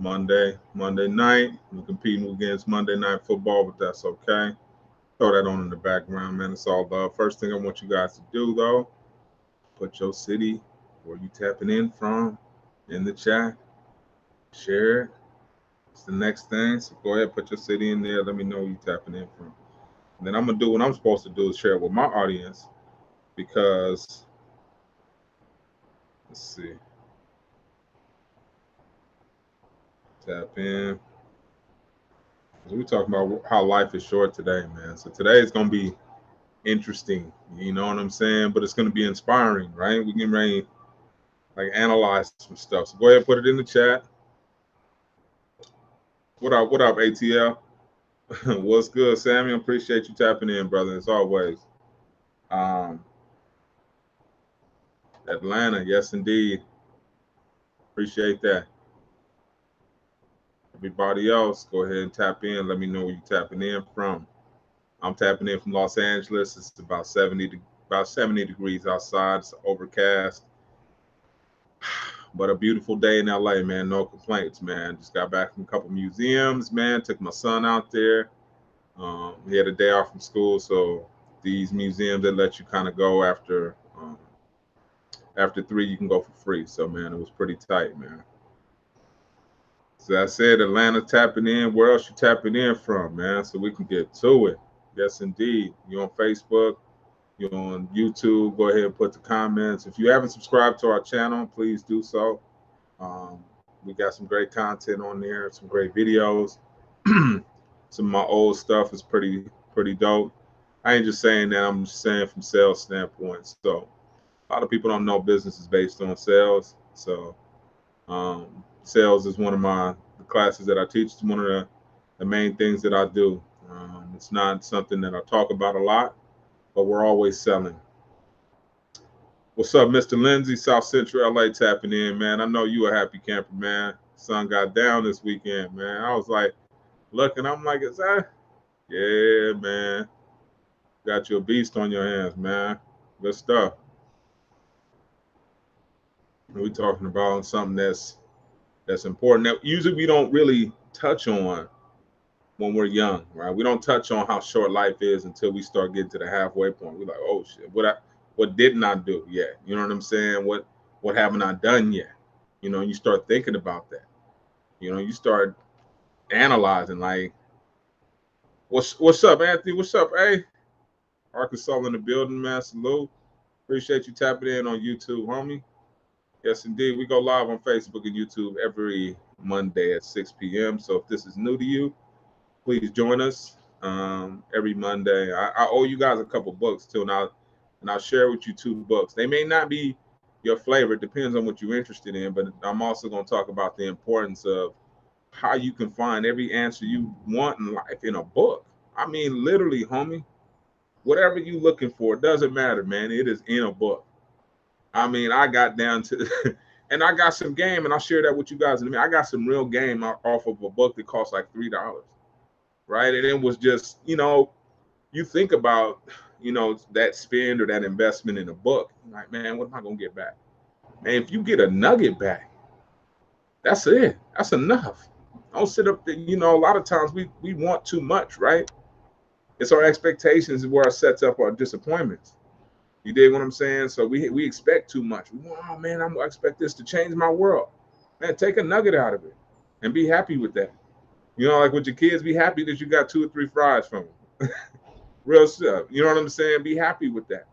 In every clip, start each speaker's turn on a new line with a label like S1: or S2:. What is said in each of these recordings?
S1: Monday night. We're competing against Monday Night Football, but that's okay. Throw that on in the background, man. It's all love. First thing I want you guys to do, though, put your city where you tapping in from in the chat. Share it. It's the next thing. So go ahead, put your city in there. Let me know where you tapping in from. And then I'm gonna do what I'm supposed to do is share it with my audience because let's see, tap in. We're talking about how life is short today, man. So today is gonna be interesting. You know what I'm saying? But it's gonna be inspiring, right? We can ready like analyze some stuff. So go ahead, put it in the chat. What up, ATL? What's good, Sammy? Appreciate you tapping in, brother, as always. Um, Atlanta, yes, indeed. Appreciate that. Everybody else, go ahead and tap in. Let me know where you tapping in from. I'm tapping in from Los Angeles. It's about 70 degrees outside. It's overcast, but a beautiful day in LA, man. No complaints, man. Just got back from a couple museums, man. Took my son out there. He had a day off from school, so these museums that let you kind of go after 3, you can go for free. So man, it was pretty tight, man. So I said, Atlanta tapping in. Where else you tapping in from, man? So we can get to it. Yes, indeed. You on Facebook? You on YouTube? Go ahead and put the comments. If you haven't subscribed to our channel, please do so. We got some great content on there, some great videos. Some of my old stuff is pretty dope. I ain't just saying that. I'm just saying from sales standpoint. So a lot of people don't know business is based on sales. So sales is one of my the classes that I teach. It's one of the main things that I do. It's not something that I talk about a lot, but we're always selling. What's up, Mr. Lindsay, South Central LA tapping in, man? I know you a happy camper, man. Sun got down this weekend, man. I was like, looking, I'm like, is that? Yeah, man. Got you a beast on your hands, man. Good stuff. We talking about something that's important. That usually we don't really touch on when we're young, right? We don't touch on how short life is until we start getting to the halfway point. We're like, oh shit, what didn't I do yet? You know what I'm saying? What haven't I done yet? You know, you start thinking about that. You know, you start analyzing like, what's up, Anthony? What's up, hey? Arkansas in the building, man. Salute. Appreciate you tapping in on YouTube, homie. Yes, indeed. We go live on Facebook and YouTube every Monday at 6 p.m. So if this is new to you, please join us every Monday. I owe you guys a couple books too, and I'll share with you 2 books. They may not be your flavor; it depends on what you're interested in. But I'm also going to talk about the importance of how you can find every answer you want in life in a book. I mean, literally, homie. Whatever you're looking for, it doesn't matter, man. It is in a book. I mean, I got down to, and I got some game, and I'll share that with you guys in a minute. I got some real game off of a book that cost like $3, right? And it was just, you think about, that spend or that investment in a book, like, man, what am I gonna get back? And if you get a nugget back, that's it. That's enough. Don't sit up there, a lot of times we want too much, right? It's our expectations where it sets up our disappointments. You dig what I'm saying? So we expect too much. Oh man, I expect this to change my world. Man, take a nugget out of it and be happy with that. Like with your kids, be happy that you got 2 or 3 fries from them. Real stuff. You know what I'm saying? Be happy with that.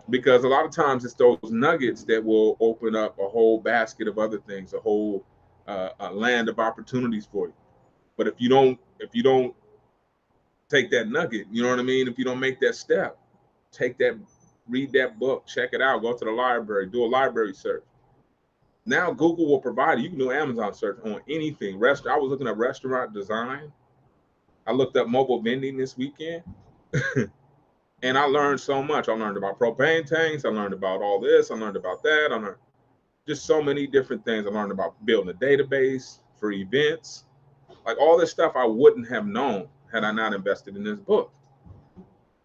S1: Because a lot of times it's those nuggets that will open up a whole basket of other things, a whole a land of opportunities for you. But if you don't take that nugget, you know what I mean? If you don't make that step, take that, read that book, check it out, go to the library, do a library search. Now Google will provide you can do Amazon search on anything. I was looking at restaurant design. I looked up mobile vending this weekend. And I learned so much. I learned about propane tanks. I learned about all this. I learned about that. I learned just so many different things. I learned about building a database for events. Like all this stuff I wouldn't have known had I not invested in this book.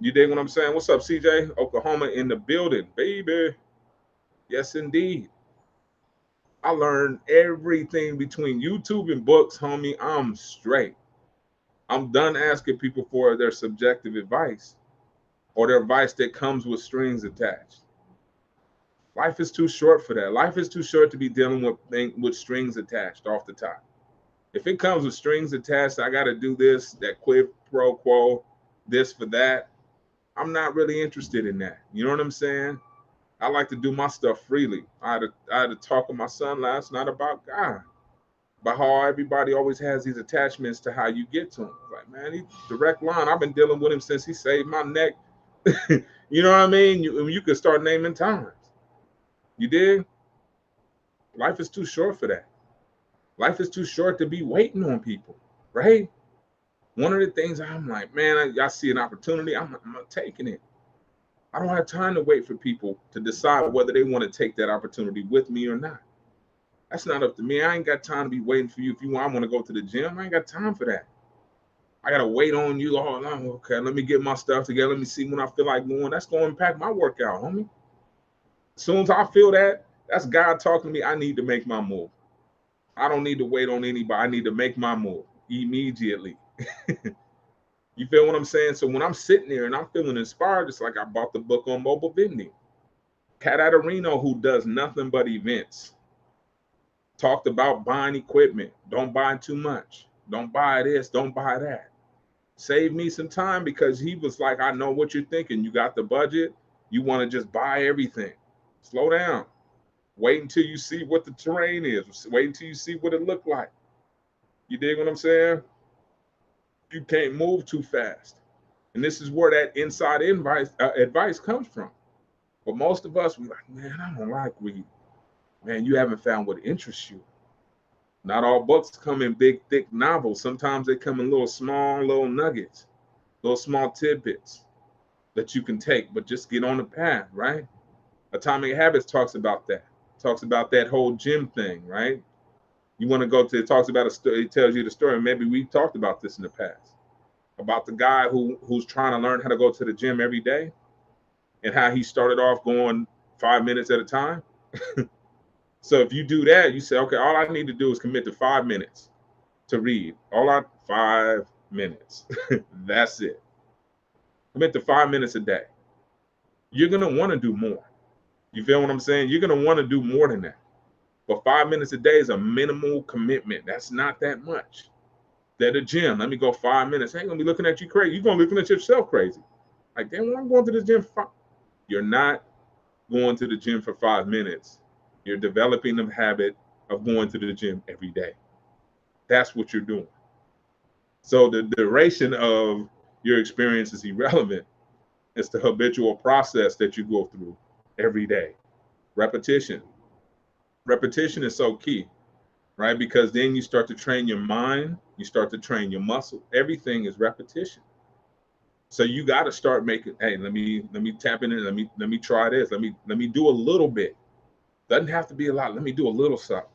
S1: You dig what I'm saying? What's up, CJ? Oklahoma in the building, baby. Yes, indeed. I learned everything between YouTube and books, homie. I'm straight. I'm done asking people for their subjective advice or their advice that comes with strings attached. Life is too short for that. Life is too short to be dealing with strings attached off the top. If it comes with strings attached, I got to do this, that quid pro quo, this for that. I'm not really interested in that. You know what I'm saying? I like to do my stuff freely. I had a talk with my son last night about God, about how everybody always has these attachments to how you get to him. Like, man, he direct line. I've been dealing with him since he saved my neck. You know what I mean? You could start naming times. You dig? Life is too short for that. Life is too short to be waiting on people, right? One of the things I'm like, man, I see an opportunity. I'm taking it. I don't have time to wait for people to decide whether they want to take that opportunity with me or not. That's not up to me. I ain't got time to be waiting for you. If you want to go to the gym, I ain't got time for that. I got to wait on you. Oh, no, okay, let me get my stuff together. Let me see when I feel like going. That's going to impact my workout, homie. As soon as I feel that, that's God talking to me. I need to make my move. I don't need to wait on anybody. I need to make my move immediately. You feel what I'm saying? So when I'm sitting there and I'm feeling inspired, it's like I bought the book on mobile vending. Cat Adarino, who does nothing but events, talked about buying equipment. Don't buy too much. Don't buy this. Don't buy that. Save me some time, because he was like, I know what you're thinking. You got the budget. You want to just buy everything. Slow down. Wait until you see what the terrain is. Wait until you see what it looked like. You dig what I'm saying? You can't move too fast. And this is where that inside advice comes from. But most of us, we like, man, I don't like reading. Man, you haven't found what interests you. Not all books come in big, thick novels. Sometimes they come in little nuggets, little small tidbits that you can take, but just get on the path, right? Atomic Habits talks about that. Talks about that whole gym thing, right? You want to go to, it talks about a story, it tells you the story. Maybe we talked about this in the past, about the guy who's trying to learn how to go to the gym every day, and how he started off going 5 minutes at a time. So if you do that, you say, okay, all I need to do is commit to 5 minutes to read. 5 minutes. That's it. Commit to 5 minutes a day. You're going to want to do more. You feel what I'm saying? You're going to want to do more than that. But 5 minutes a day is a minimal commitment. That's not that much. At the gym, let me go 5 minutes. I ain't going to be looking at you crazy. You're going to be looking at yourself crazy. Like, damn, when I'm going to the gym, you're not going to the gym for 5 minutes. You're developing the habit of going to the gym every day. That's what you're doing. So the duration of your experience is irrelevant. It's the habitual process that you go through every day. Repetition. Repetition is so key, right? Because then you start to train your mind, you start to train your muscle. Everything is repetition. So you got to start making, hey, let me tap in it. Let me try this. Let me do a little bit. Doesn't have to be a lot. Let me do a little something.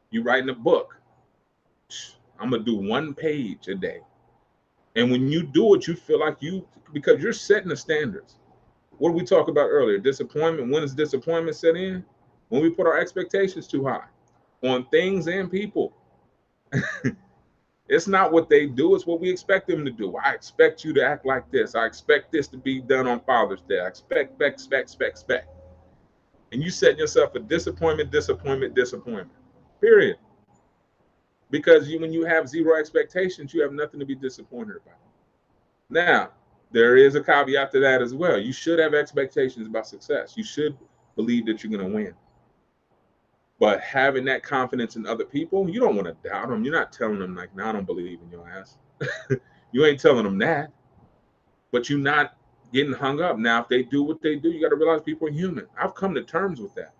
S1: You writing a book. I'm going to do 1 page a day. And when you do it, you feel like because you're setting the standards. What did we talk about earlier? Disappointment. When does disappointment set in? When we put our expectations too high on things and people. It's not what they do, it's what we expect them to do. I expect you to act like this. I expect this to be done on Father's Day. I expect. And you set yourself a disappointment, period. Because when you have zero expectations, you have nothing to be disappointed about. Now, there is a caveat to that as well. You should have expectations about success. You should believe that you're going to win. But having that confidence in other people, you don't want to doubt them. You're not telling them like, no, I don't believe in your ass. You ain't telling them that. But you're not getting hung up. Now, if they do what they do, you got to realize people are human. I've come to terms with that.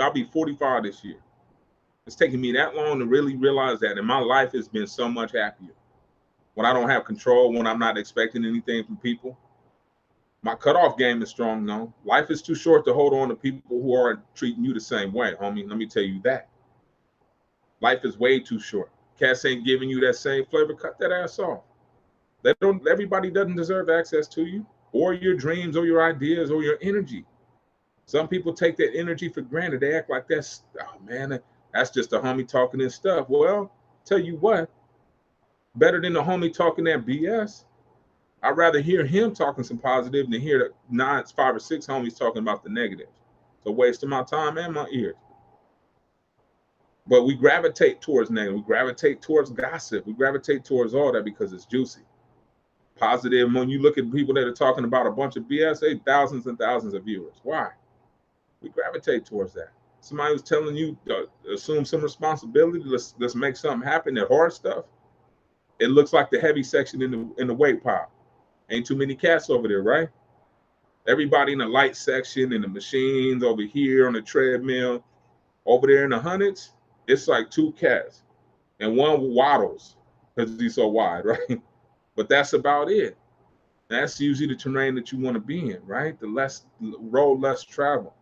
S1: I'll be 45 this year. It's taking me that long to really realize that. And my life has been so much happier. When I don't have control, when I'm not expecting anything from people. My cutoff game is strong, though. Life is too short to hold on to people who aren't treating you the same way, homie. Let me tell you that. Life is way too short. Cats ain't giving you that same flavor. Cut that ass off. Everybody doesn't deserve access to you or your dreams or your ideas or your energy. Some people take that energy for granted. They act like that's, oh man, that's just a homie talking this stuff. Well, tell you what, better than the homie talking that BS. I'd rather hear him talking some positive than hear the 5 or 6 homies talking about the negative. It's a waste of my time and my ears. But we gravitate towards negative. We gravitate towards gossip. We gravitate towards all that because it's juicy. Positive, when you look at people that are talking about a bunch of BS, they thousands and thousands of viewers. Why? We gravitate towards that. Somebody was telling you assume some responsibility. Let's make something happen. That hard stuff. It looks like the heavy section in the weight pile. Ain't too many cats over there, right? Everybody in the light section, in the machines over here on the treadmill, over there in the hundreds, it's like 2 cats, and one waddles because he's so wide, right? But that's about it. That's usually the terrain that you want to be in, right? The road less travel.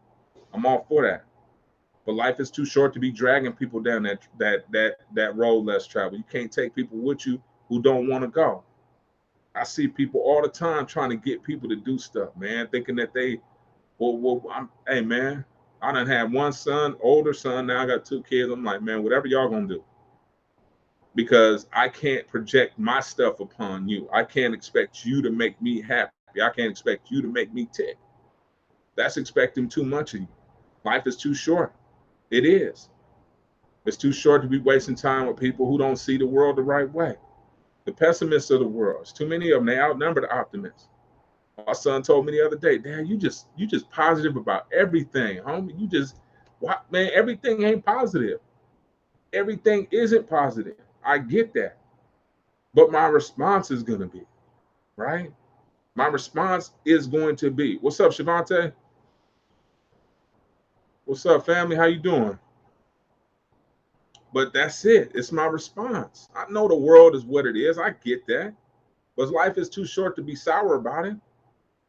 S1: I'm all for that. But life is too short to be dragging people down that road less travel. You can't take people with you who don't want to go. I see people all the time trying to get people to do stuff, man, thinking that they, hey, man, I done had one son, older son, now I got 2 kids. I'm like, man, whatever y'all gonna do. Because I can't project my stuff upon you. I can't expect you to make me happy. I can't expect you to make me tick. That's expecting too much of you. Life is too short. It is. It's too short to be wasting time with people who don't see the world the right way. The pessimists of the world. It's too many of them. They outnumber the optimists. My son told me the other day, Dad, you just positive about everything, homie. You just, what, man, everything ain't positive. Everything isn't positive. I get that. But my response is going to be, right? My response is going to be, what's up, Shavante? What's up, family? How you doing? But that's it. It's my response. I know the world is what it is. I get that. But life is too short to be sour about it.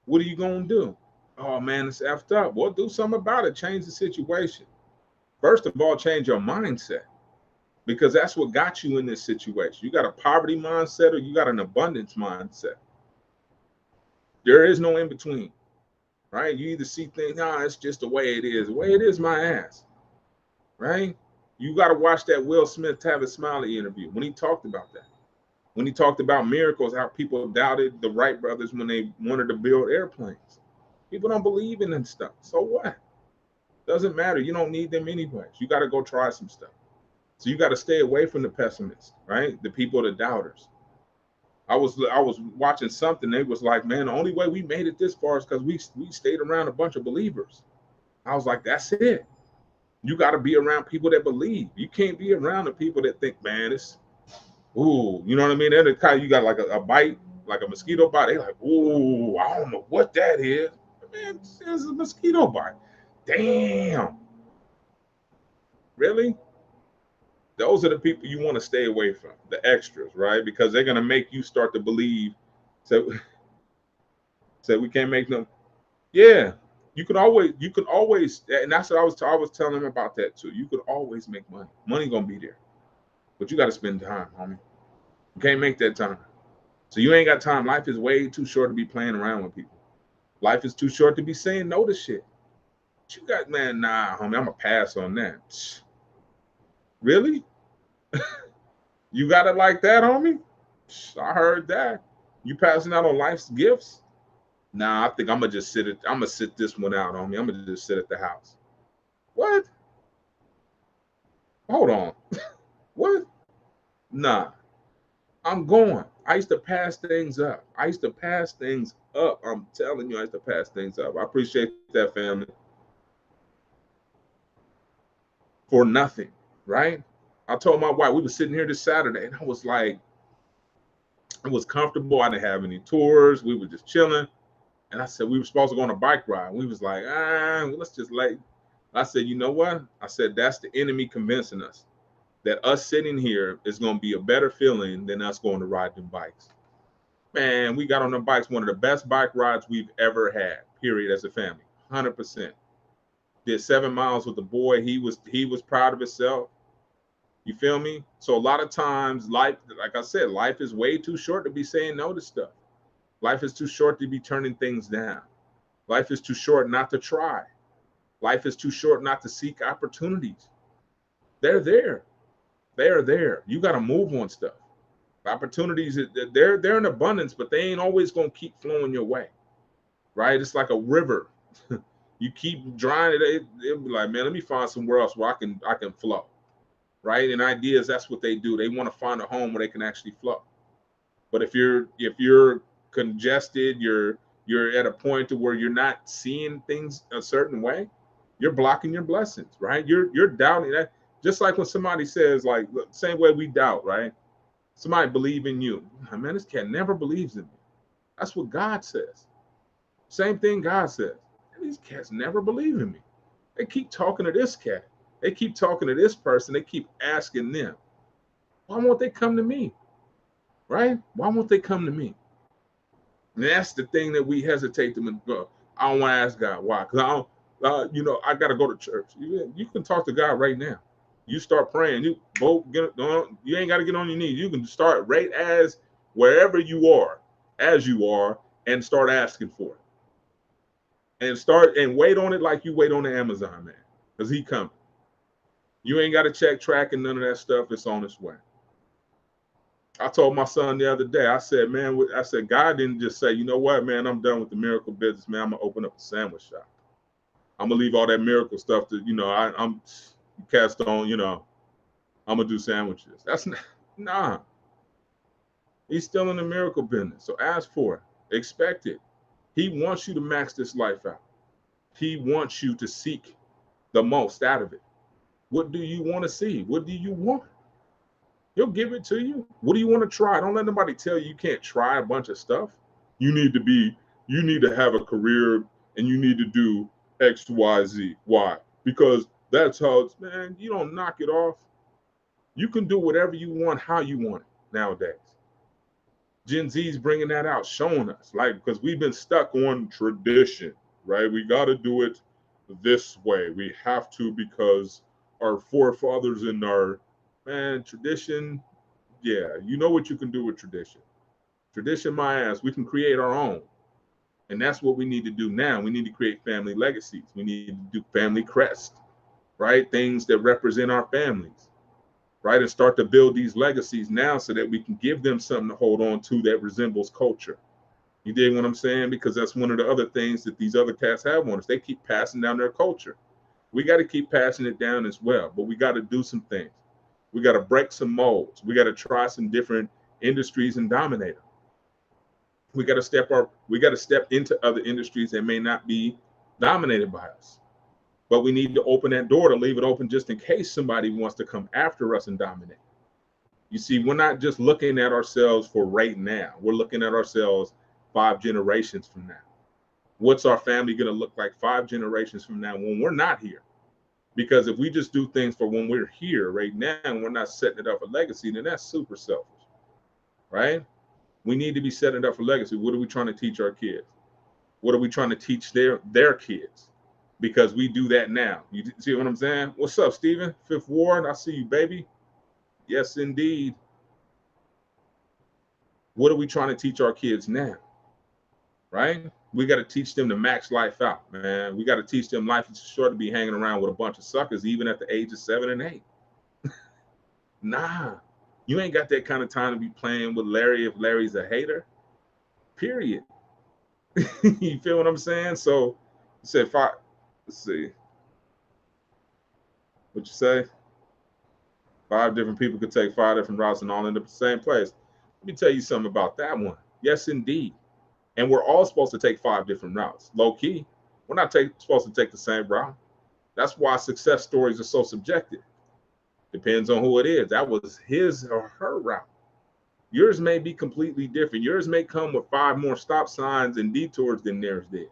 S1: What are you going to do? Oh, man, it's effed up. Well, do something about it. Change the situation. First of all, change your mindset, because that's what got you in this situation. You got a poverty mindset or you got an abundance mindset. There is no in between, right? You either see things, it's just the way it is. The way it is, my ass, right? You got to watch that Will Smith Tavis Smiley interview when he talked about that. When he talked about miracles, how people doubted the Wright brothers when they wanted to build airplanes. People don't believe in that stuff. So what? Doesn't matter. You don't need them anyways. You got to go try some stuff. So you got to stay away from the pessimists, right? The people, the doubters. I was watching something. They was like, man, the only way we made it this far is because we stayed around a bunch of believers. I was like, that's it. You got to be around people that believe. You can't be around the people that think, man, it's, ooh, you know what I mean? They're the kind you got like a bite, like a mosquito bite. They like, ooh, I don't know what that is. Man, it's a mosquito bite. Damn. Really? Those are the people you want to stay away from, the extras, right? Because they're going to make you start to believe. So we can't make them. Yeah, you could always, and that's what I was telling them about that too. You could always make money. Money going to be there, but you got to spend time, homie. You can't make that time. So you ain't got time. Life is way too short to be playing around with people. Life is too short to be saying no to shit. But you got, man, nah, homie, I'm going to pass on that. Really? You got it like that, homie? I heard that. You passing out on life's gifts? Nah, I think I'm gonna sit this one out, homie. I'm gonna just sit at the house. What? Hold on. What? Nah. I'm going. I used to pass things up. I'm telling you, I used to pass things up. I appreciate that, family. For nothing, right? I told my wife, we were sitting here this Saturday, and I was like, it was comfortable. I didn't have any tours. We were just chilling. And I said, we were supposed to go on a bike ride. We was like, let's just lay. I said, you know what? I said, that's the enemy convincing us that us sitting here is going to be a better feeling than us going to ride them bikes. Man, we got on the bikes, one of the best bike rides we've ever had, period, as a family, 100%. Did 7 miles with the boy. He was proud of himself. You feel me? So a lot of times, life, like I said, life is way too short to be saying no to stuff. Life is too short to be turning things down. Life is too short not to try. Life is too short not to seek opportunities. They're there. They are there. You got to move on stuff. Opportunities, they're in abundance, but they ain't always gonna keep flowing your way, right? It's like a river. You keep drying it, it'll be like, man, let me find somewhere else where I can flow, right? And ideas, that's what they do. They want to find a home where they can actually flow. But if you're congested, you're at a point to where you're not seeing things a certain way, you're blocking your blessings, right? You're doubting that. Just like when somebody says, like, the same way we doubt, right? Somebody believe in you. Man, this cat never believes in me. That's what God says. Same thing God says. These cats never believe in me. They keep talking to this cat. They keep talking to this person. They keep asking them. Why won't they come to me? Right? Why won't they come to me? And that's the thing that we hesitate to go. I don't want to ask God why. Because I got to go to church. You can talk to God right now. You start praying. You both get on. You ain't got to get on your knees. You can start right as wherever you are, as you are, and start asking for it. And start and wait on it like you wait on the Amazon man, because he coming. You ain't got to check track and none of that stuff. It's on its way. I told my son the other day, I said, God didn't just say, you know what, man, I'm done with the miracle business, man. I'm going to open up a sandwich shop. I'm going to leave all that miracle stuff to, I'm cast on, I'm going to do sandwiches. That's not, nah. He's still in the miracle business. So ask for it. Expect it. He wants you to max this life out. He wants you to seek the most out of it. What do you want to see? What do you want? He'll give it to you. What do you want to try? Don't let nobody tell you can't try a bunch of stuff. You need to have a career and you need to do X, Y, Z. Why? Because that's how it's, man, you don't knock it off. You can do whatever you want, how you want it nowadays. Gen Z's bringing that out, showing us, like, because we've been stuck on tradition, right? We got to do it this way. We have to, because our forefathers and our, man, tradition, yeah, you know what you can do with tradition. Tradition, my ass, we can create our own. And that's what we need to do now. We need to create family legacies. We need to do family crest, right? Things that represent our families, right? And start to build these legacies now so that we can give them something to hold on to that resembles culture. You dig what I'm saying? Because that's one of the other things that these other cats have on us. They keep passing down their culture. We got to keep passing it down as well, but we got to do some things. We got to break some molds. We got to try some different industries and dominate them. We got to step into other industries that may not be dominated by us. But we need to open that door, to leave it open just in case somebody wants to come after us and dominate. You see, we're not just looking at ourselves for right now. We're looking at ourselves 5 generations from now. What's our family going to look like 5 generations from now when we're not here? Because if we just do things for when we're here right now and we're not setting it up for legacy, then that's super selfish, right? We need to be setting it up for legacy. What are we trying to teach our kids? What are we trying to teach their kids? Because we do that now. You see what I'm saying? What's up, Stephen? Fifth Ward, I see you, baby. Yes, indeed. What are we trying to teach our kids now? Right? We got to teach them to max life out, man. We got to teach them life is short to be hanging around with a bunch of suckers, even at the age of 7 and 8. Nah, you ain't got that kind of time to be playing with Larry if Larry's a hater. Period. You feel what I'm saying? So, you said 5. Let's see. What you say? 5 different people could take 5 different routes and all end up in the same place. Let me tell you something about that one. Yes, indeed. And we're all supposed to take 5 different routes. Low key, we're not supposed to take the same route. That's why success stories are so subjective. Depends on who it is. That was his or her route. Yours may be completely different. Yours may come with 5 more stop signs and detours than theirs did.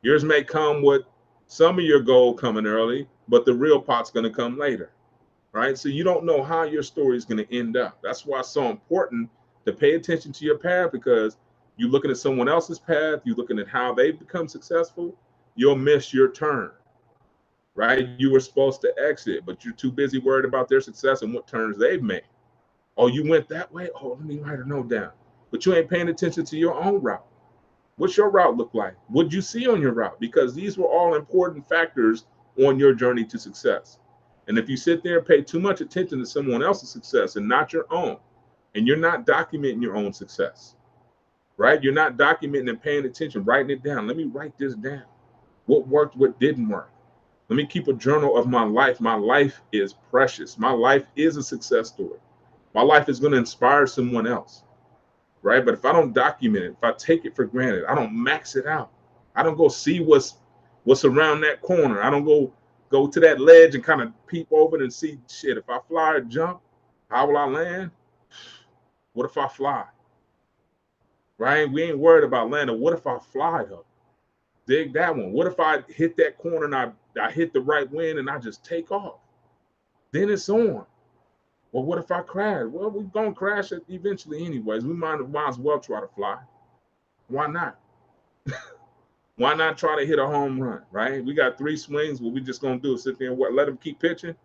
S1: Yours may come with some of your gold coming early, but the real pot's going to come later, right? So you don't know how your story is going to end up. That's why it's so important to pay attention to your path, because you're looking at someone else's path, you're looking at how they've become successful, you'll miss your turn, right? You were supposed to exit, but you're too busy worried about their success and what turns they've made. Oh, you went that way? Oh, let me write a note down. But you ain't paying attention to your own route. What's your route look like? What did you see on your route? Because these were all important factors on your journey to success. And if you sit there and pay too much attention to someone else's success and not your own, and you're not documenting your own success, right? You're not documenting and paying attention, writing it down. Let me write this down. What worked, what didn't work. Let me keep a journal of my life. My life is precious. My life is a success story. My life is going to inspire someone else, right? But if I don't document it, if I take it for granted, I don't max it out. I don't go see what's around that corner. I don't go to that ledge and kind of peep over it and see, shit, if I fly or jump, how will I land? What if I fly? Right? We ain't worried about landing. What if I fly though? Dig that one. What if I hit that corner and I hit the right wind and I just take off? Then it's on. Well, what if I crash? Well, we're gonna crash it eventually anyways. We might as well try to fly. Why not? Why not try to hit a home run, right? We got 3 swings. What we just gonna do is sit there and let them keep pitching?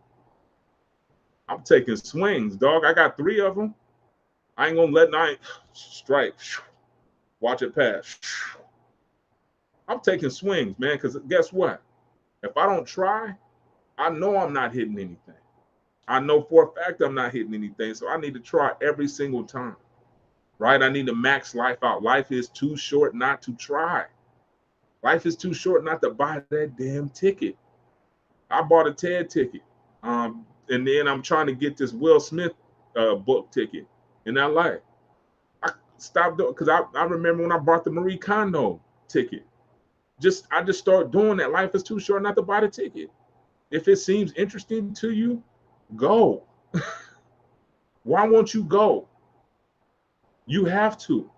S1: I'm taking swings, dog. I got 3 of them. I ain't gonna let strike. Watch it pass. I'm taking swings, man, because guess what? If I don't try, I know I'm not hitting anything. I know for a fact I'm not hitting anything, so I need to try every single time, right? I need to max life out. Life is too short not to try. Life is too short not to buy that damn ticket. I bought a TED ticket, and then I'm trying to get this Will Smith book ticket in LA. I stopped because I remember when I bought the Marie Kondo ticket. I just started doing that. Life is too short not to buy the ticket. If it seems interesting to you, go. Why won't you go? You have to.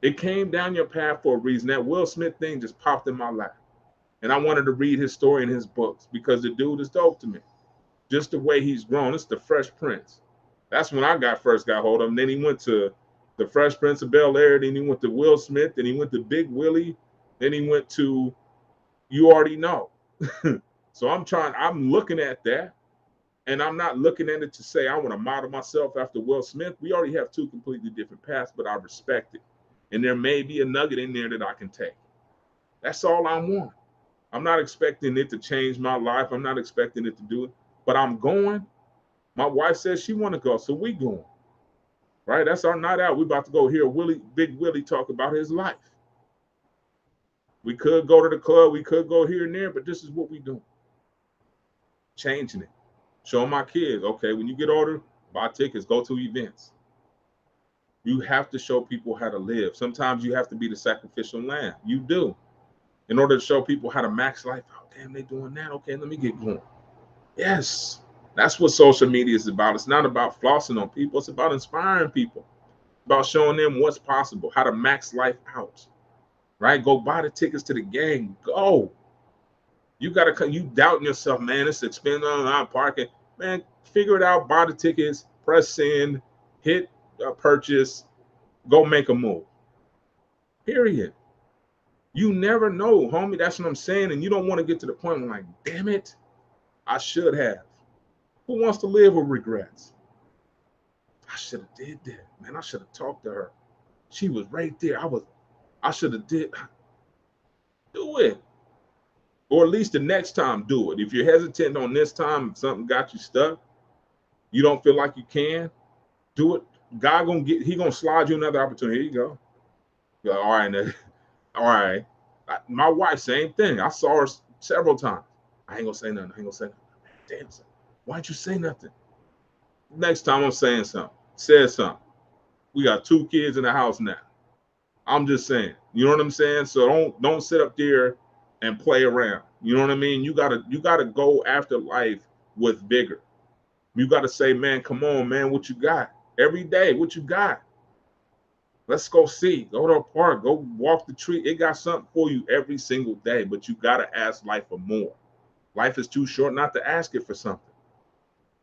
S1: It came down your path for a reason. That Will Smith thing just popped in my lap. And I wanted to read his story in his books because the dude is dope to me. Just the way he's grown. It's the Fresh Prince. That's when I first got hold of him. Then he went to the Fresh Prince of Bel-Air. Then he went to Will Smith. Then he went to Big Willie. Then he went to You Already Know. So I'm looking at that. And I'm not looking at it to say I want to model myself after Will Smith. We already have 2 completely different paths, but I respect it. And there may be a nugget in there that I can take. That's all I want. I'm not expecting it to change my life. I'm not expecting it to do it, but I'm going. My wife says she want to go, so we going. Right? That's our night out. We about to go hear Big Willie talk about his life. We could go to the club. We could go here and there, but this is what we doing. Changing it. Showing my kids, okay, when you get older, buy tickets, go to events. You have to show people how to live. Sometimes you have to be the sacrificial lamb. You do. In order to show people how to max life out. Damn, they doing that. Okay, let me get going. Yes. That's what social media is about. It's not about flossing on people. It's about inspiring people. About showing them what's possible, how to max life out. Right? Go buy the tickets to the game. Go. You doubting yourself, man. It's expensive online parking. Man, figure it out. Buy the tickets, press send, hit purchase, go make a move. Period. You never know, homie. That's what I'm saying. And you don't want to get to the point where, like, damn it, I should have. Who wants to live with regrets? I should have did that, man. I should have talked to her. She was right there. I should have did. Do it. Or at least the next time, do it. If you're hesitant on this time, if something got you stuck, you don't feel like you can, do it. God gonna slide you another opportunity. Here you go. You're like, all right, all right. My wife, same thing. I saw her several times. I ain't gonna say nothing. Damn, why'd you say nothing? Next time I'm saying something, said something. We got 2 kids in the house now. I'm just saying, you know what I'm saying? So don't sit up there and play around. You know what I mean? You gotta go after life with vigor. You gotta say, man, come on, man, what you got? Every day, what you got? Let's go see. Go to a park. Go walk the tree. It got something for you every single day, but you gotta ask life for more. Life is too short not to ask it for something.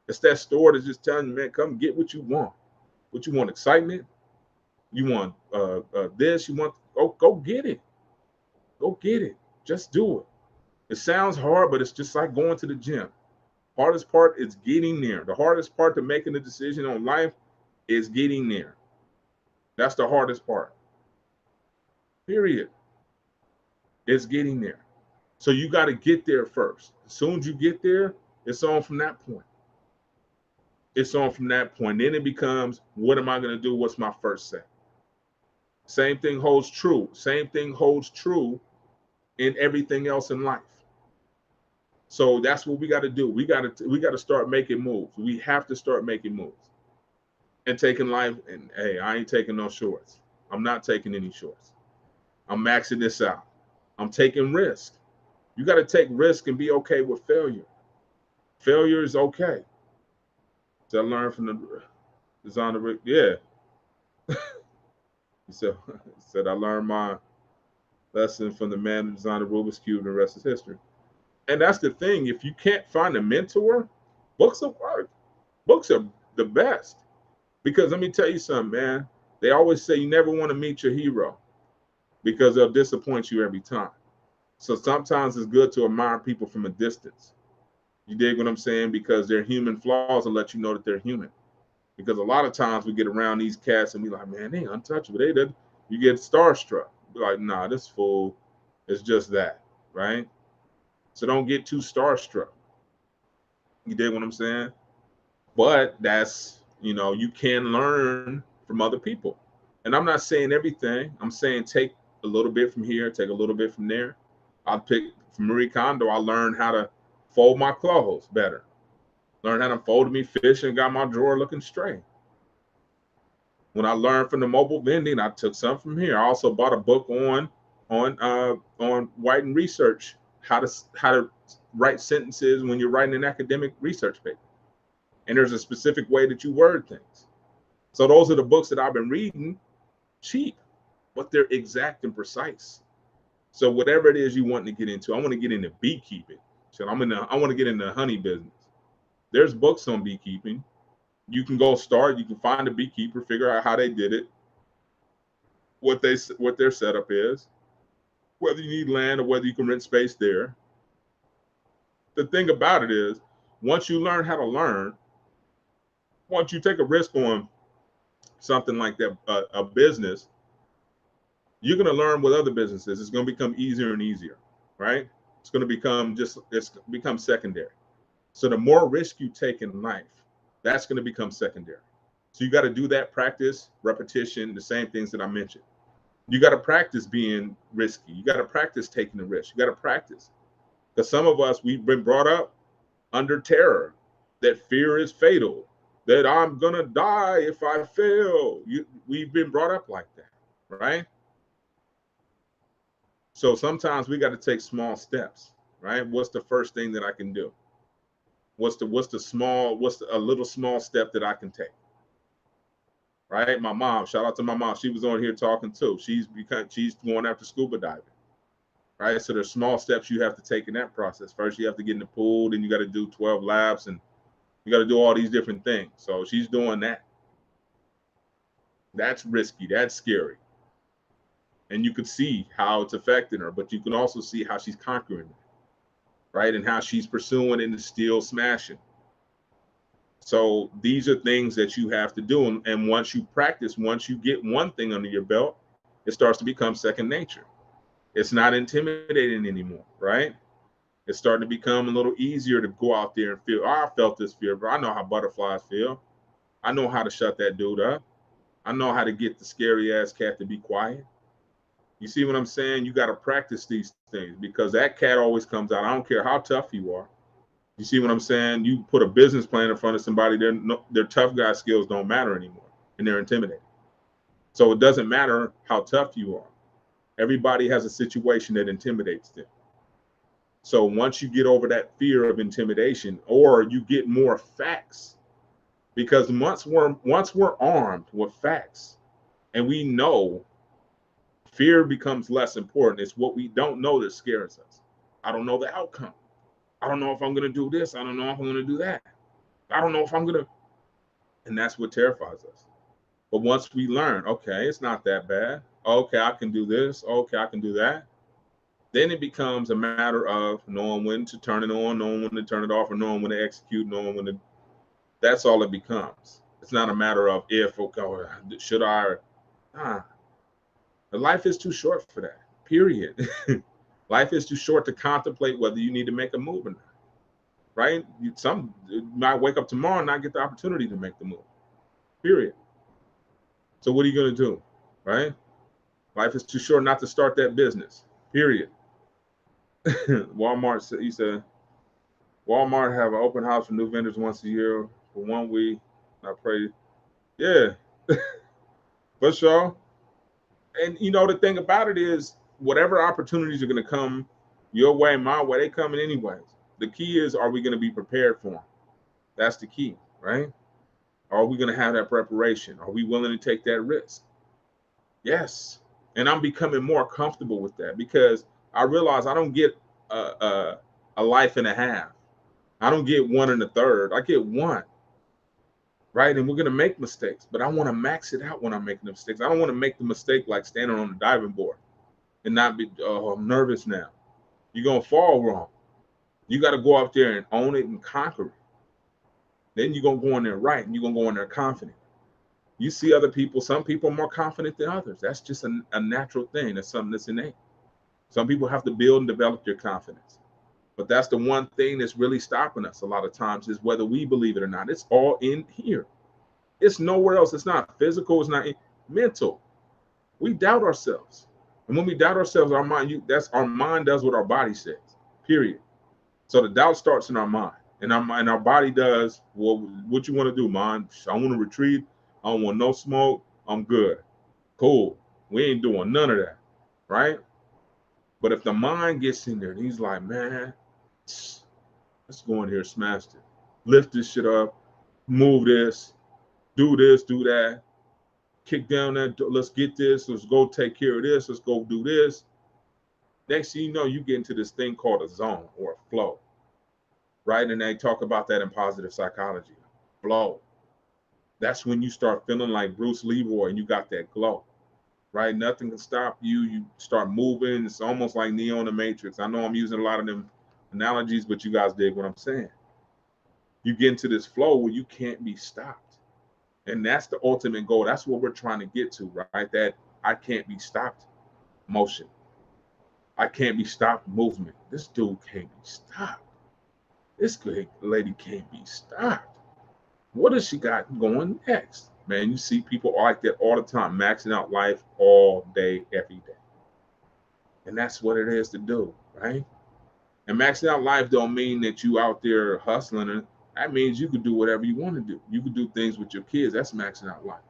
S1: It's that store that's just telling you, man, come get what you want. What you want? Excitement? You want this? You want? Go get it. Go get it. Just do it. It sounds hard, but it's just like going to the gym. Hardest part is getting there. The hardest part to making a decision on life is getting there. That's the hardest part. Period. It's getting there. So you got to get there first. As soon as you get there, it's on from that point. It's on from that point. Then it becomes, what am I going to do? What's my first step? Same thing holds true. Same thing holds true in everything else in life. So that's what we got to do. We got to start making moves. We have to start making moves and taking life. And hey, I ain't taking no shorts. I'm not taking any shorts. I'm maxing this out. I'm taking risk. You got to take risk and be okay with failure. Failure is okay. So I learned from the designer. Yeah. He said I learned my lesson from the man who designed the Rubik's Cube, and the rest is history. And that's the thing. If you can't find a mentor, books will work. Books are the best. Because let me tell you something, man. They always say you never want to meet your hero because they'll disappoint you every time. So sometimes it's good to admire people from a distance. You dig what I'm saying? Because their human flaws will let you know that they're human. Because a lot of times we get around these cats and we like, man, they untouchable. You get starstruck. Be like, nah, this fool is just that, right? So don't get too starstruck. You dig what I'm saying? But that's, you can learn from other people. And I'm not saying everything. I'm saying take a little bit from here, take a little bit from there. I'll pick from Marie Kondo. I learned how to fold my clothes better. Learned how to fold me fish and got my drawer looking straight. When I learned from the mobile vending, I took some from here. I also bought a book on writing research, how to write sentences when you're writing an academic research paper. And there's a specific way that you word things. So those are the books that I've been reading, cheap, but they're exact and precise. So whatever it is you want to get into, I want to get into beekeeping. So I want to get into the honey business. There's books on beekeeping. You can go start. You can find a beekeeper, figure out how they did it, what their setup is, whether you need land or whether you can rent space there. The thing about it is, once you learn how to learn, once you take a risk on something like that, a business, you're going to learn with other businesses. It's going to become easier and easier, right? It's going to become secondary. So the more risk you take in life, that's going to become secondary. So you got to do that practice, repetition, the same things that I mentioned. You got to practice being risky. You got to practice taking the risk. You got to practice. Because some of us, we've been brought up under terror, that fear is fatal, that I'm going to die if I fail. We've been brought up like that, right? So sometimes we got to take small steps, right? What's the first thing that I can do? What's a little small step that I can take? Right? My mom, shout out to my mom. She was on here talking too. She's going after scuba diving. Right? So there's small steps you have to take in that process. First, you have to get in the pool, then you got to do 12 laps, and you got to do all these different things. So she's doing that. That's risky. That's scary. And you could see how it's affecting her, but you can also see how she's conquering it, right? And how she's pursuing it and still smashing. So these are things that you have to do. And once you practice, once you get one thing under your belt, it starts to become second nature. It's not intimidating anymore, right? It's starting to become a little easier to go out there and feel, I felt this fear, but I know how butterflies feel. I know how to shut that dude up. I know how to get the scary ass cat to be quiet. You see what I'm saying? You got to practice these things because that cat always comes out. I don't care how tough you are. You see what I'm saying? You put a business plan in front of somebody, their tough guy skills don't matter anymore, and they're intimidated. So it doesn't matter how tough you are. Everybody has a situation that intimidates them. So once you get over that fear of intimidation, or you get more facts, because once we're armed with facts and we know, fear becomes less important. It's what we don't know that scares us. I don't know the outcome. I don't know if I'm going to do this. I don't know if I'm going to do that. I don't know if I'm going to. And that's what terrifies us. But once we learn, okay, it's not that bad. Okay, I can do this. Okay, I can do that. Then it becomes a matter of knowing when to turn it on, knowing when to turn it off, or knowing when to execute, knowing when to. That's all it becomes. It's not a matter of if, okay, should I. Life is too short for that, period. Life is too short to contemplate whether you need to make a move or not, right? Some might wake up tomorrow and not get the opportunity to make the move, period. So what are you going to do, right? Life is too short not to start that business, period. Walmart, he said, Walmart have an open house for new vendors once a year for 1 week. I pray, yeah, for sure. And the thing about it is, whatever opportunities are going to come your way, my way, they coming anyways. The key is, are we going to be prepared for them? That's the key, right? Are we going to have that preparation? Are we willing to take that risk? Yes. And I'm becoming more comfortable with that because I realize I don't get a life and a half. I don't get one and a third. I get one, right? And we're going to make mistakes, but I want to max it out when I'm making the mistakes. I don't want to make the mistake like standing on the diving board and not be, oh, I'm nervous now. You're going to fall wrong. You got to go out there and own it and conquer it. Then you're going to go in there right, and you're going to go in there confident. You see other people, some people are more confident than others. That's just a natural thing. That's something that's innate. Some people have to build and develop their confidence. But that's the one thing that's really stopping us a lot of times is whether we believe it or not. It's all in here. It's nowhere else. It's not physical. It's not mental. We doubt ourselves. And when we doubt ourselves, our mind does what our body says, period. So the doubt starts in our mind. And our body does, well, what you want to do, mind? I want to retreat. I don't want no smoke. I'm good. Cool. We ain't doing none of that, right? But if the mind gets in there and he's like, man, let's go in here, smash it. Lift this shit up, move this, do that, kick down that door. Let's get this. Let's go take care of this. Let's go do this. Next thing you know, you get into this thing called a zone or a flow, right? And they talk about that in positive psychology, flow. That's when you start feeling like Bruce Leroy and you got that glow, right? Nothing can stop you. You start moving. It's almost like Neo in the Matrix. I know I'm using a lot of them analogies, but you guys dig what I'm saying. You get into this flow where you can't be stopped. And that's the ultimate goal. That's what we're trying to get to, right? That I can't be stopped motion. I can't be stopped movement. This dude can't be stopped. This lady can't be stopped. What has she got going next? Man, you see people like that all the time, maxing out life all day, every day. And that's what it is to do, right? And maxing out life don't mean that you out there hustling. And that means you can do whatever you want to do. You can do things with your kids. That's maxing out life.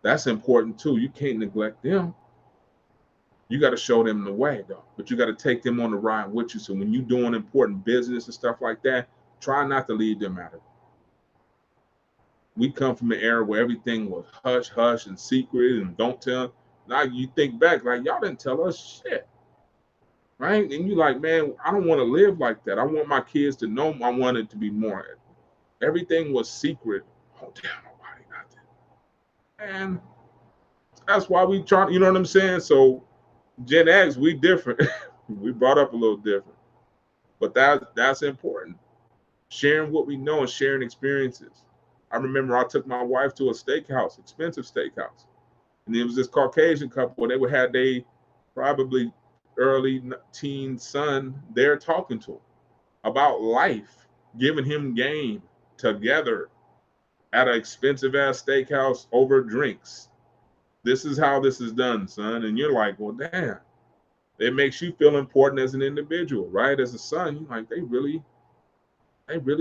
S1: That's important too. You can't neglect them. You got to show them the way, though. But you got to take them on the ride with you. So when you're doing important business and stuff like that, try not to leave them out of it. We come from an era where everything was hush, hush, and secret, and don't tell. Now you think back, like, y'all didn't tell us shit, right? And you like, man, I don't want to live like that. I want my kids to know. I want it to be more. Everything was secret. Oh, damn, nobody got that. And that's why we try, you know what I'm saying? So Gen X, we different. We brought up a little different. But that's important. Sharing what we know and sharing experiences. I remember I took my wife to a steakhouse, expensive steakhouse. And there was this Caucasian couple. They would have their probably early teen son there talking to him about life, giving him game together at an expensive ass steakhouse over drinks. This is how this is done, son. And you're like, well, damn. It makes you feel important as an individual, right? As a son, you're like, they really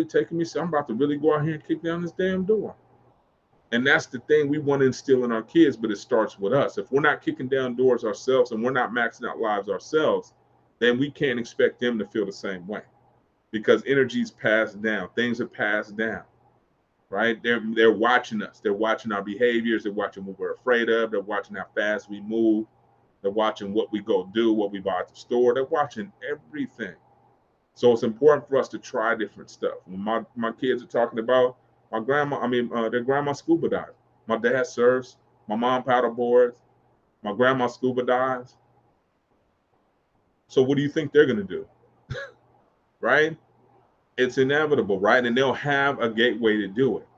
S1: taking me. So I'm about to really go out here and kick down this damn door. And that's the thing we want to instill in our kids, but it starts with us. If we're not kicking down doors ourselves and we're not maxing out lives ourselves, then we can't expect them to feel the same way because energy's passed down. Things are passed down, right? They're watching us. They're watching our behaviors. They're watching what we're afraid of. They're watching how fast we move. They're watching what we go do, what we buy at the store. They're watching everything. So it's important for us to try different stuff. When my kids are talking about their grandma scuba dives. My dad surfs, my mom paddle boards, my grandma scuba dives. So what do you think they're gonna do? Right? It's inevitable, right? And they'll have a gateway to do it.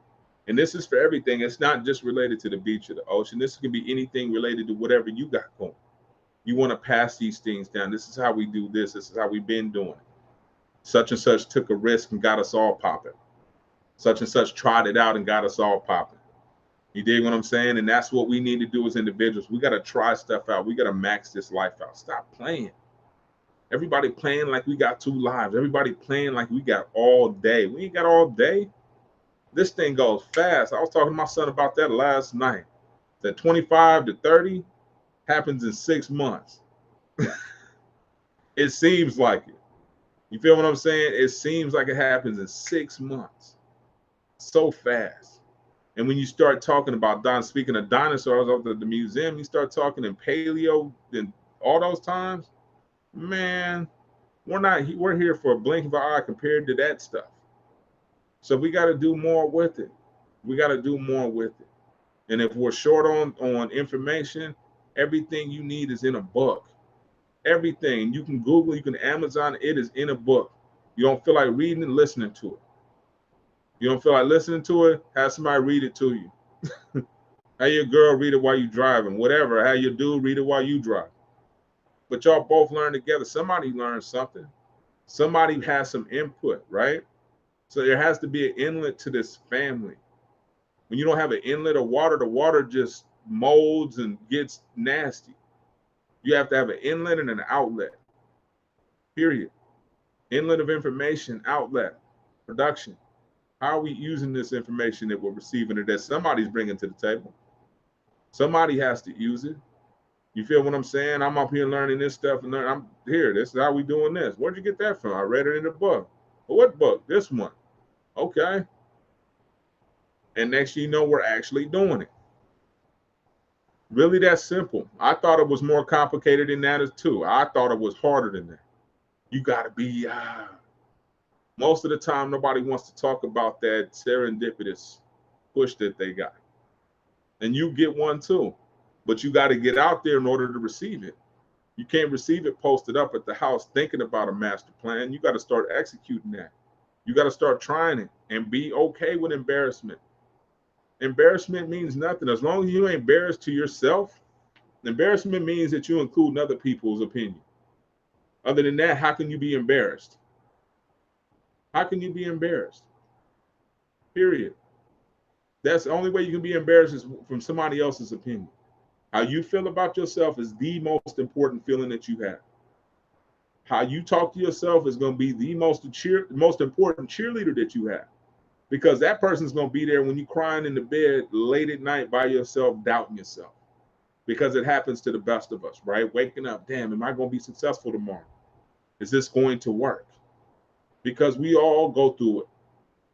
S1: And this is for everything. It's not just related to the beach or the ocean. This can be anything related to whatever you got going. You want to pass these things down. This is how we do this. This is how we've been doing it. Such and such took a risk and got us all popping. Such and such tried it out and got us all popping. You dig what I'm saying? And that's what we need to do as individuals. We got to try stuff out. We got to max this life out. Stop playing. Everybody playing like we got 2 lives. Everybody playing like we got all day. We ain't got all day. This thing goes fast. I was talking to my son about that last night. That 25 to 30 happens in 6 months. It seems like it. You feel what I'm saying? It seems like it happens in 6 months. So fast. And when you start talking about speaking of dinosaurs over at the museum, you start talking in paleo and all those times, man, we're here for a blink of an eye compared to that stuff. So we got to do more with it. We got to do more with it. And if we're short on information, everything you need is in a book. Everything. You can Google, you can Amazon, it is in a book. You don't feel like reading and listening to it. You don't feel like listening to it, have somebody read it to you. Have your girl read it while you're driving, whatever. Have your dude read it while you drive. But y'all both learn together. Somebody learns something. Somebody has some input, right? So there has to be an inlet to this family. When you don't have an inlet of water, the water just molds and gets nasty. You have to have an inlet and an outlet, period. Inlet of information, outlet, production. How are we using this information that we're receiving or that somebody's bringing to the table? Somebody has to use it. You feel what I'm saying? I'm up here learning this stuff and I'm here. This is how we doing this. Where'd you get that from? I read it in the book. Well, what book? This one. Okay. And next thing you know, we're actually doing it. Really that simple. I thought it was more complicated than that too. I thought it was harder than that. You got to be, most of the time, nobody wants to talk about that serendipitous push that they got. And you get one too, but you got to get out there in order to receive it. You can't receive it posted up at the house thinking about a master plan. You got to start executing that. You got to start trying it and be okay with embarrassment. Embarrassment means nothing. As long as you ain't embarrassed to yourself, embarrassment means that you include other people's opinion. Other than that, how can you be embarrassed? How can you be embarrassed? Period. That's the only way you can be embarrassed is from somebody else's opinion. How you feel about yourself is the most important feeling that you have. How you talk to yourself is going to be the most important cheerleader that you have. Because that person's going to be there when you're crying in the bed late at night by yourself, doubting yourself. Because it happens to the best of us, right? Waking up, damn, am I going to be successful tomorrow? Is this going to work? Because we all go through it.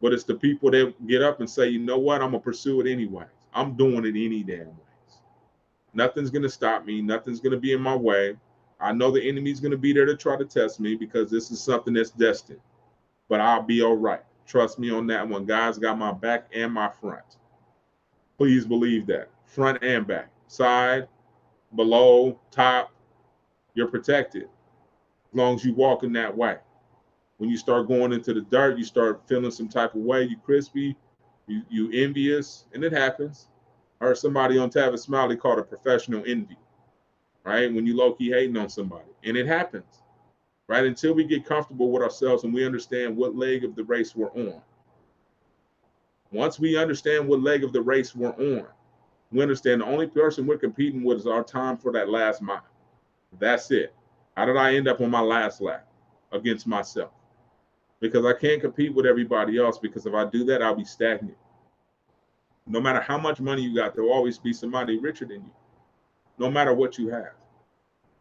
S1: But it's the people that get up and say, you know what, I'm going to pursue it anyways. I'm doing it any damn ways. Nothing's going to stop me. Nothing's going to be in my way. I know the enemy's going to be there to try to test me because this is something that's destined. But I'll be all right. Trust me on that one. God's got my back and my front. Please believe that. Front and back. Side, below, top, you're protected. As long as you walk in that way. When you start going into the dirt, you start feeling some type of way. You crispy, you envious, and it happens. I heard somebody on Tavis Smiley called it professional envy, right? When you low-key hating on somebody. And it happens, right? Until we get comfortable with ourselves and we understand what leg of the race we're on. Once we understand what leg of the race we're on, we understand the only person we're competing with is our time for that last mile. That's it. How did I end up on my last lap against myself? Because I can't compete with everybody else, because if I do that, I'll be stagnant. No matter how much money you got, there will always be somebody richer than you, no matter what you have.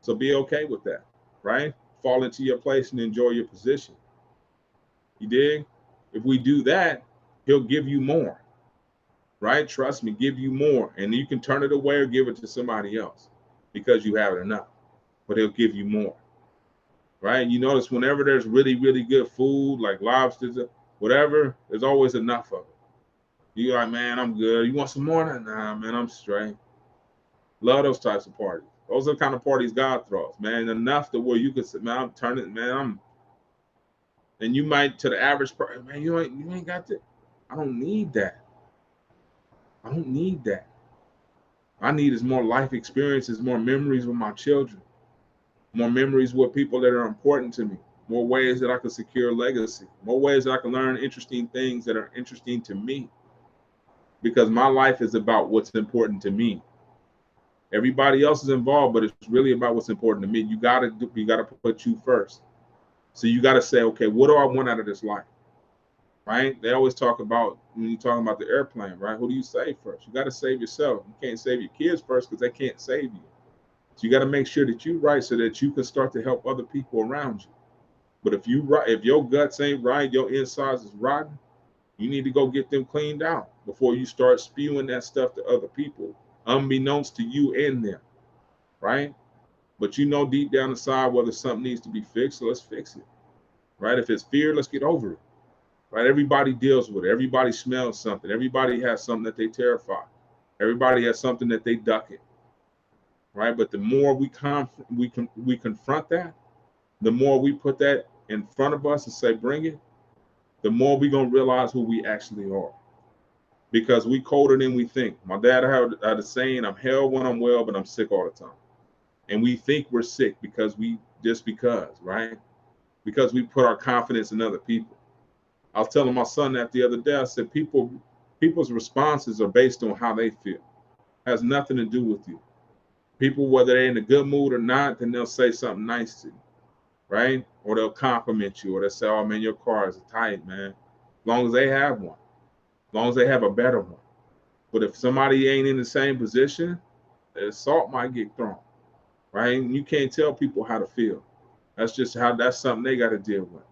S1: So be okay with that, right? Fall into your place and enjoy your position. You dig? If we do that, he'll give you more, right? Trust me, give you more. And you can turn it away or give it to somebody else because you have it enough, but he'll give you more. Right? You notice whenever there's really, really good food, like lobsters, whatever, there's always enough of it. You're like, man, I'm good. You want some more? Nah, man, I'm straight. Love those types of parties. Those are the kind of parties God throws, man. Enough to where you could say, man, I'm turning, man, and you might, to the average person, man, you ain't got that. I don't need that. I don't need that. I need is more life experiences, more memories with my children. more memories with people that are important to me, more ways that I can secure a legacy, more ways that I can learn interesting things that are interesting to me, because my life is about what's important to me. Everybody else is involved, but it's really about what's important to me. You gotta put you first. So you gotta say, okay, what do I want out of this life? Right? They always talk about when you're talking about the airplane, right? Who do you save first? You gotta save yourself. You can't save your kids first because they can't save you. So you got to make sure that you right so that you can start to help other people around you. But if your guts ain't right, your insides is rotten, you need to go get them cleaned out before you start spewing that stuff to other people, unbeknownst to you and them, right? But you know deep down inside whether something needs to be fixed, so let's fix it, right? If it's fear, let's get over it, right? Everybody deals with it. Everybody smells something. Everybody has something that they terrify. Everybody has something that they duck it, right? But the more we confront that, the more we put that in front of us and say, bring it, the more we're going to realize who we actually are. Because we colder than we think. My dad had a saying, I'm hell when I'm well, but I'm sick all the time. And we think we're sick because, right? Because we put our confidence in other people. I was telling my son that the other day. I said, people's responses are based on how they feel. It has nothing to do with you. People, whether they're in a good mood or not, then they'll say something nice to you, right? Or they'll compliment you, or they'll say, oh man, your car is tight, man. As long as they have one, as long as they have a better one. But if somebody ain't in the same position, the assault might get thrown, right? And you can't tell people how to feel. That's something they got to deal with.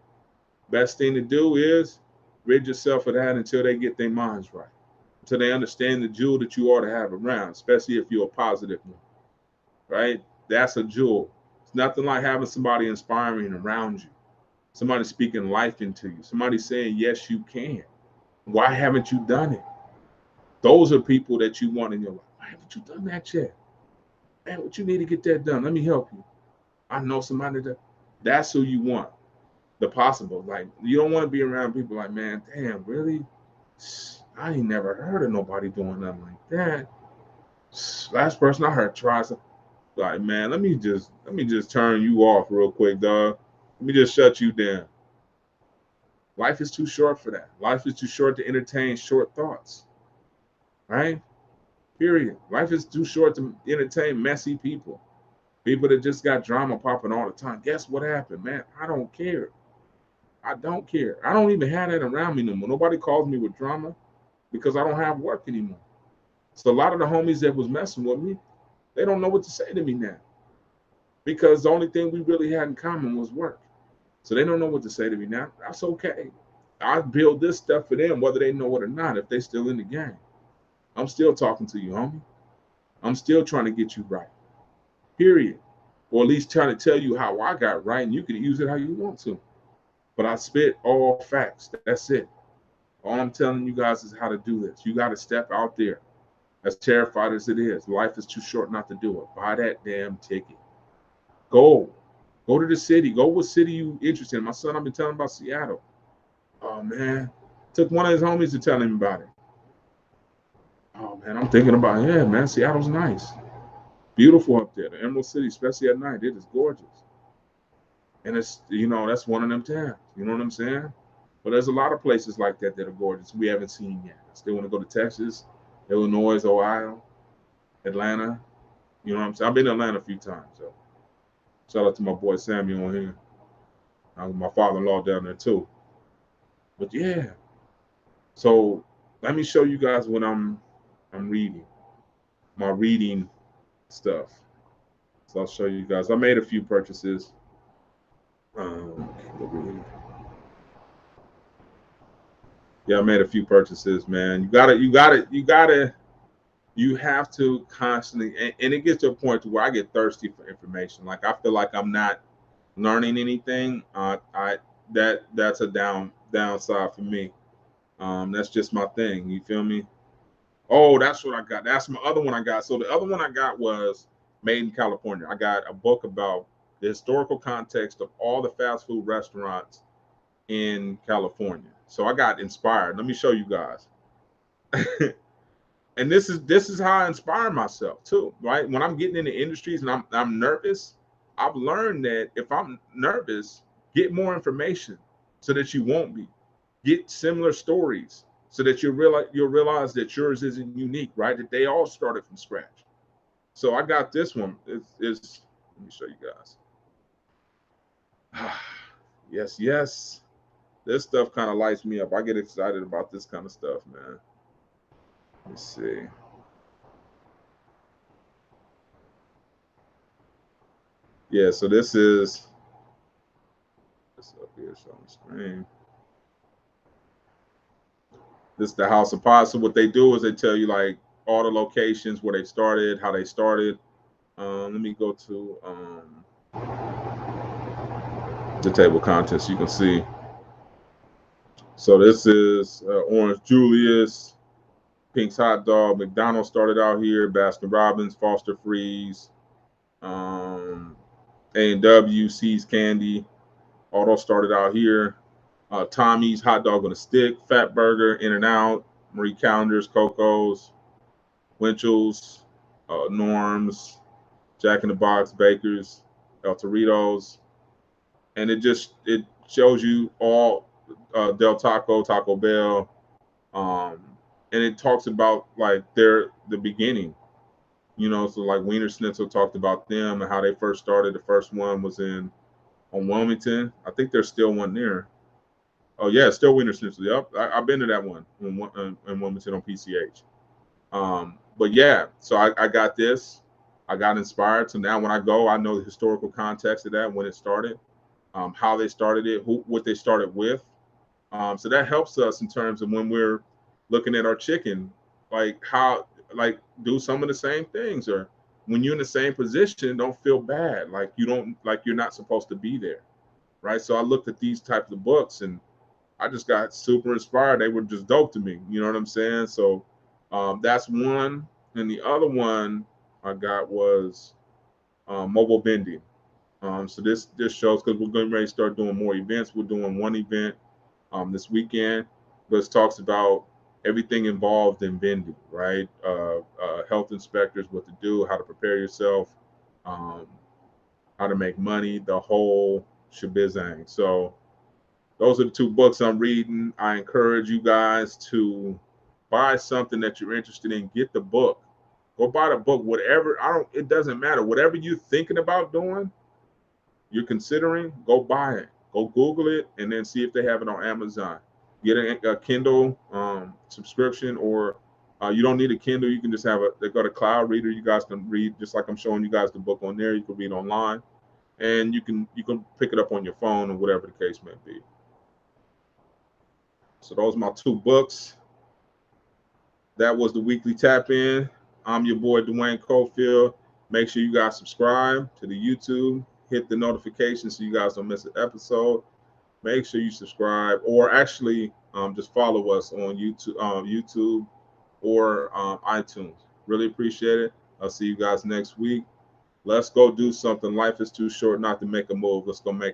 S1: Best thing to do is rid yourself of that until they get their minds right, until they understand the jewel that you ought to have around, especially if you're a positive one, right? That's a jewel. It's nothing like having somebody inspiring around you, somebody speaking life into you, somebody saying, yes, you can. Why haven't you done it? Those are people that you want in your life. Why haven't you done that yet? Man, what you need to get that done. Let me help you. I know somebody that's who you want. The possible. Like, you don't want to be around people like, man, damn, really? I ain't never heard of nobody doing nothing like that. Last person I heard tries to, like, man, let me just turn you off real quick, dog. Let me just shut you down. Life is too short for that. Life is too short to entertain short thoughts, right? Period. Life is too short to entertain messy people. People that just got drama popping all the time. Guess what happened, man? I don't care. I don't care. I don't even have that around me no more. Nobody calls me with drama because I don't have work anymore. So a lot of the homies that was messing with me, they don't know what to say to me now because the only thing we really had in common was work. So they don't know what to say to me now. That's okay. I build this stuff for them, whether they know it or not, if they still in the game. I'm still talking to you, homie. I'm still trying to get you right. Period. Or at least trying to tell you how I got right, and you can use it how you want to. But I spit all facts. That's it. All I'm telling you guys is how to do this. You got to step out there. As terrified as it is, life is too short not to do it. Buy that damn ticket. Go. Go to the city. Go what city you interested in. My son, I've been telling him about Seattle. Oh, man. Took one of his homies to tell him about it. Oh, man, I'm thinking about, yeah, man, Seattle's nice. Beautiful up there. The Emerald City, especially at night, it is gorgeous. And it's, that's one of them towns. You know what I'm saying? But there's a lot of places like that are gorgeous we haven't seen yet. I still want to go to Texas, Illinois, Ohio, Atlanta. You know what I'm saying? I've been to Atlanta a few times. So shout out to my boy Samuel on here. My father-in-law down there too. But yeah. So let me show you guys what I'm reading. My reading stuff. So I'll show you guys. I made a few purchases. Yeah, I made a few purchases, man. You have to constantly, and it gets to a point to where I get thirsty for information. Like I feel like I'm not learning anything. That's a downside for me. That's just my thing. You feel me? Oh, that's what I got. That's my other one I got. So the other one I got was Made in California. I got a book about the historical context of all the fast food restaurants in California. So I got inspired. Let me show you guys. And this is how I inspire myself too, right? When I'm getting into industries and I'm nervous, I've learned that if I'm nervous, get more information so that you won't be. Get similar stories so that you'll realize that yours isn't unique, right? That they all started from scratch. So I got this one. It's let me show you guys. Yes, yes. This stuff kind of lights me up. I get excited about this kind of stuff, man. Let's see. Yeah, so this is this up here on the screen. This is the House of Pod. So what they do is they tell you like all the locations where they started, how they started. Let me go to the table of contents. You can see. So this is Orange Julius, Pink's Hot Dog. McDonald's started out here. Baskin Robbins, Foster Freeze, A&W, C's Candy. All those started out here. Tommy's Hot Dog on a Stick, Fat Burger, In-N-Out, Marie Callender's, Coco's, Winchell's, Norm's, Jack in the Box, Baker's, El Torito's, and it shows you all Del Taco, Taco Bell, and it talks about like the beginning, so like Wiener Schnitzel talked about them and how they first started. The first one was on Wilmington. I think there's still one there. Oh yeah, still Wiener Schnitzel. Yep, I've been to that one in Wilmington on PCH. But yeah, so I got this. I got inspired. So now when I go, I know the historical context of that, when it started, how they started it, what they started with. So that helps us in terms of when we're looking at our chicken, like do some of the same things, or when you're in the same position, don't feel bad, like you're not supposed to be there, right? So I looked at these types of books and I just got super inspired. They were just dope to me. You know what I'm saying? So that's one. And the other one I got was mobile vending. So this shows, because we're getting ready to start doing more events. We're doing one event this weekend, but it talks about everything involved in vending, right? Health inspectors, what to do, how to prepare yourself, um, how to make money, the whole shebizang. So those are the two books I'm reading. I encourage you guys to buy something that you're interested in. Get the book. Go buy the book. Whatever, it doesn't matter. Whatever you're thinking about doing, you're considering, go buy it. Go Google it and then see if they have it on Amazon. Get a Kindle subscription, or you don't need a Kindle. You can just they've got a cloud reader. You guys can read, just like I'm showing you guys the book on there. You can read online, and you can pick it up on your phone or whatever the case may be. So those are my two books. That was the weekly tap in. I'm your boy Dwayne Cofield. Make sure you guys subscribe to the YouTube. Hit the notification so you guys don't miss an episode. Make sure you subscribe, or actually just follow us on YouTube or iTunes. Really appreciate it. I'll see you guys next week. Let's go do something. Life is too short not to make a move. Let's go make